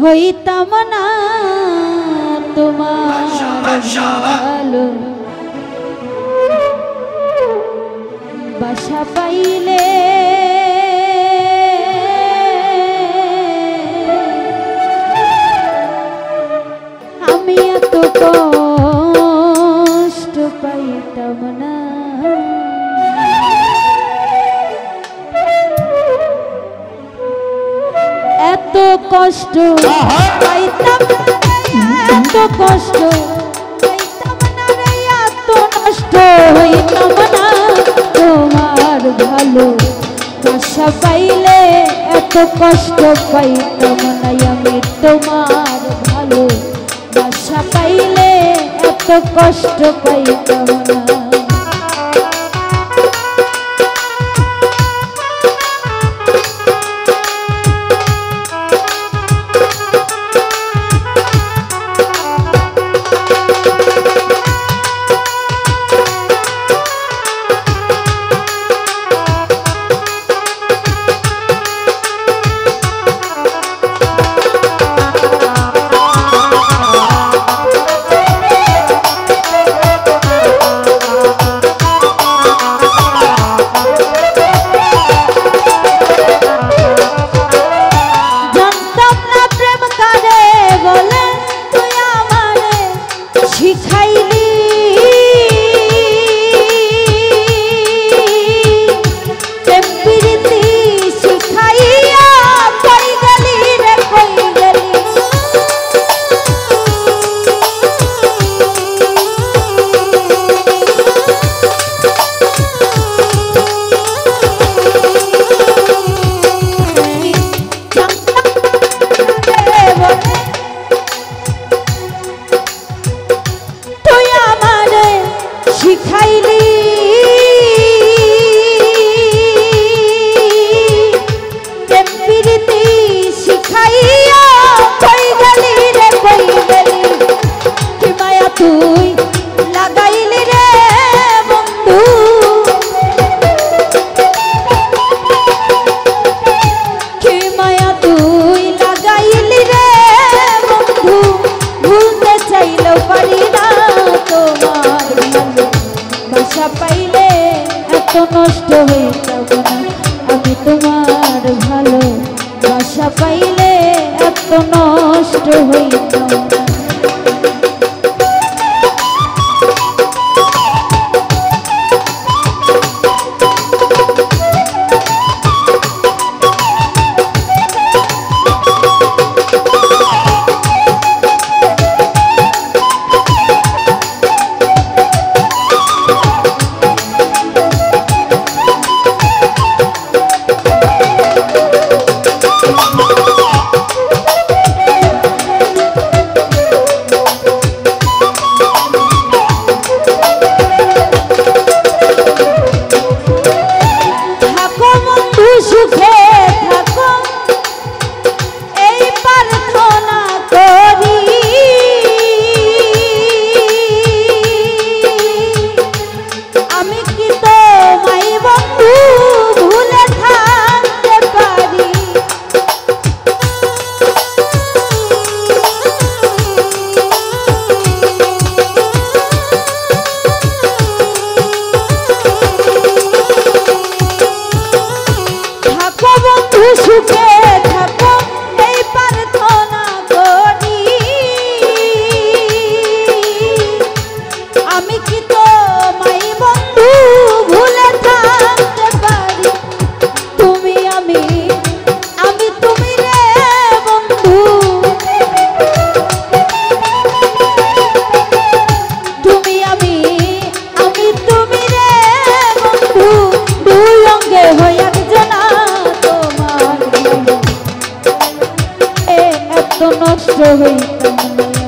হইতাম না তোমার ভালো বাসা পাইলে আমি এত কষ্ট পাইতাম না এত কষ্ট পাইতাম এত কষ্ট পাইতাম না রে এত নষ্ট হইতাম না তোমার ভালো বাসা পাইলে এত কষ্ট পাইতাম না আমি তোমার ভালো বাসা পাইলে এত কষ্ট পাইতাম না পাইলে এত নষ্ট হইতাম না আমি তোমার ভালো বাসা পাইলে এত নষ্ট হইতাম না সুখে থাকো এই প্রার্থনা করি আমি কি তোমায় বন্ধু ভুলে থাকতে পারি তুমি আমি তুমি রে বন্ধু তুমি আমি তুমি রে বন্ধু দুই অঙ্গে হয়ে একজনা নষ্ট হইতাম না